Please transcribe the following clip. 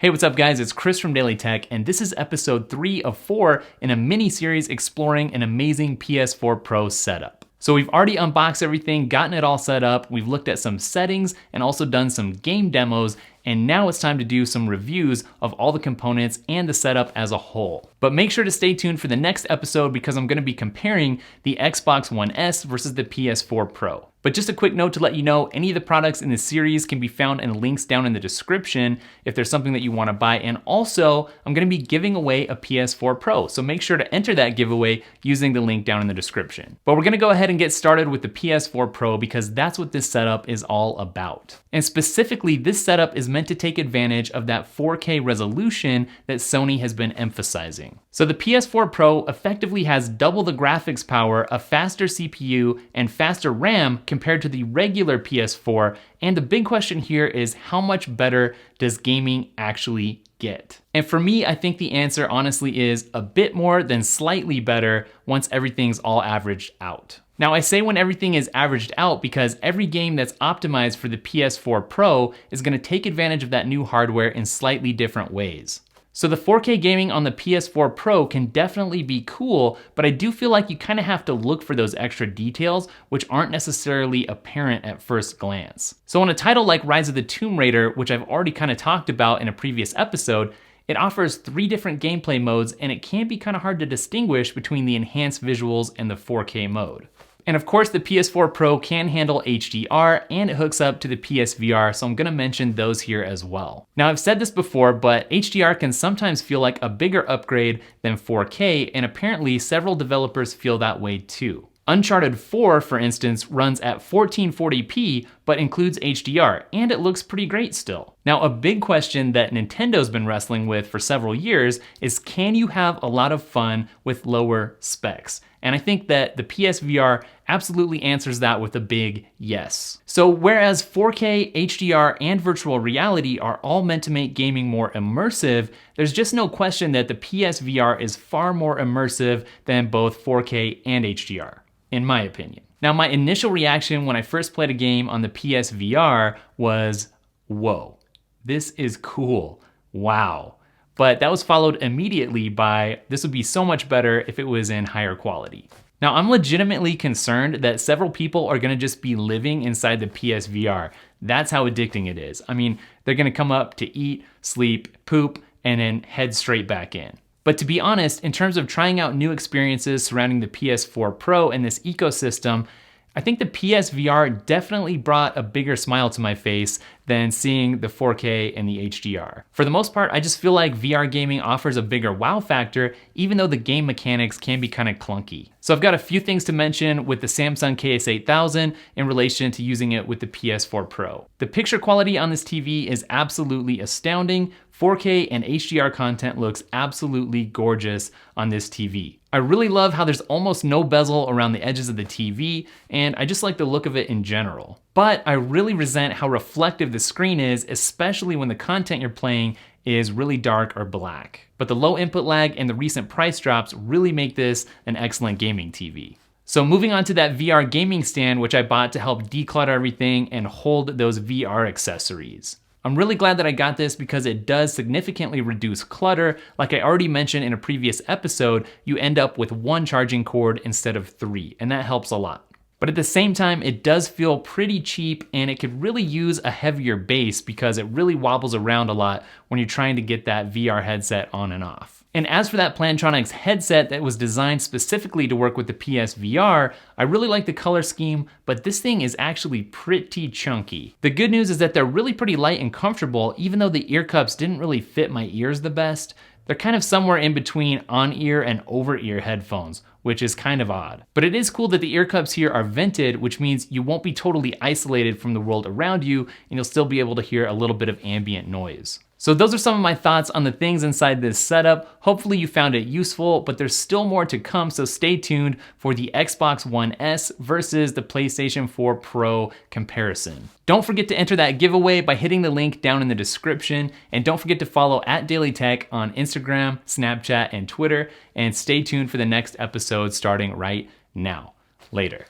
Hey, what's up guys? It's Chris from Daily Tech, and this is episode 3 of 4 in a mini-series exploring an amazing PS4 Pro setup. So we've already unboxed everything, gotten it all set up, we've looked at some settings, and also done some game demos, and now it's time to do some reviews of all the components and the setup as a whole. But make sure to stay tuned for the next episode because I'm gonna be comparing the Xbox One S versus the PS4 Pro. But just a quick note to let you know, any of the products in this series can be found in links down in the description if there's something that you wanna buy. And also, I'm gonna be giving away a PS4 Pro, so make sure to enter that giveaway using the link down in the description. But we're gonna go ahead and get started with the PS4 Pro because that's what this setup is all about. And specifically, this setup is meant to take advantage of that 4K resolution that Sony has been emphasizing. So the PS4 Pro effectively has double the graphics power, a faster CPU, and faster RAM compared to the regular PS4, and the big question here is how much better does gaming actually get? And for me, I think the answer honestly is a bit more than slightly better once everything's all averaged out. Now I say when everything is averaged out because every game that's optimized for the PS4 Pro is gonna take advantage of that new hardware in slightly different ways. So the 4K gaming on the PS4 Pro can definitely be cool, but I do feel like you kind of have to look for those extra details which aren't necessarily apparent at first glance. So on a title like Rise of the Tomb Raider, which I've already kind of talked about in a previous episode, it offers 3 different gameplay modes and it can be kind of hard to distinguish between the enhanced visuals and the 4K mode. And of course, the PS4 Pro can handle HDR and it hooks up to the PSVR, so I'm gonna mention those here as well. Now, I've said this before, but HDR can sometimes feel like a bigger upgrade than 4K, and apparently several developers feel that way too. Uncharted 4, for instance, runs at 1440p, but includes HDR, and it looks pretty great still. Now, a big question that Nintendo's been wrestling with for several years is, can you have a lot of fun with lower specs? And I think that the PSVR absolutely answers that with a big yes. So whereas 4K, HDR, and virtual reality are all meant to make gaming more immersive, there's just no question that the PSVR is far more immersive than both 4K and HDR, in my opinion. Now, my initial reaction when I first played a game on the PSVR was, whoa, this is cool, wow. But that was followed immediately by, this would be so much better if it was in higher quality. Now, I'm legitimately concerned that several people are gonna just be living inside the PSVR. That's how addicting it is. I mean, they're gonna come up to eat, sleep, poop, and then head straight back in. But to be honest, in terms of trying out new experiences surrounding the PS4 Pro and this ecosystem, I think the PSVR definitely brought a bigger smile to my face than seeing the 4K and the HDR. For the most part, I just feel like VR gaming offers a bigger wow factor, even though the game mechanics can be kind of clunky. So I've got a few things to mention with the Samsung KS8000 in relation to using it with the PS4 Pro. The picture quality on this TV is absolutely astounding. 4K and HDR content looks absolutely gorgeous on this TV. I really love how there's almost no bezel around the edges of the TV, and I just like the look of it in general. But I really resent how reflective the screen is, especially when the content you're playing is really dark or black. But the low input lag and the recent price drops really make this an excellent gaming TV. So moving on to that VR gaming stand, which I bought to help declutter everything and hold those VR accessories. I'm really glad that I got this because it does significantly reduce clutter. Like I already mentioned in a previous episode, you end up with 1 charging cord instead of 3, and that helps a lot. But at the same time, it does feel pretty cheap and it could really use a heavier base because it really wobbles around a lot when you're trying to get that VR headset on and off. And as for that Plantronics headset that was designed specifically to work with the PSVR, I really like the color scheme, but this thing is actually pretty chunky. The good news is that they're really pretty light and comfortable, even though the ear cups didn't really fit my ears the best. They're kind of somewhere in between on-ear and over-ear headphones, which is kind of odd. But it is cool that the ear cups here are vented, which means you won't be totally isolated from the world around you, and you'll still be able to hear a little bit of ambient noise. So those are some of my thoughts on the things inside this setup. Hopefully you found it useful, but there's still more to come, so stay tuned for the Xbox One S versus the PlayStation 4 Pro comparison. Don't forget to enter that giveaway by hitting the link down in the description, and don't forget to follow @DailyTech on Instagram, Snapchat, and Twitter, and stay tuned for the next episode starting right now. Later.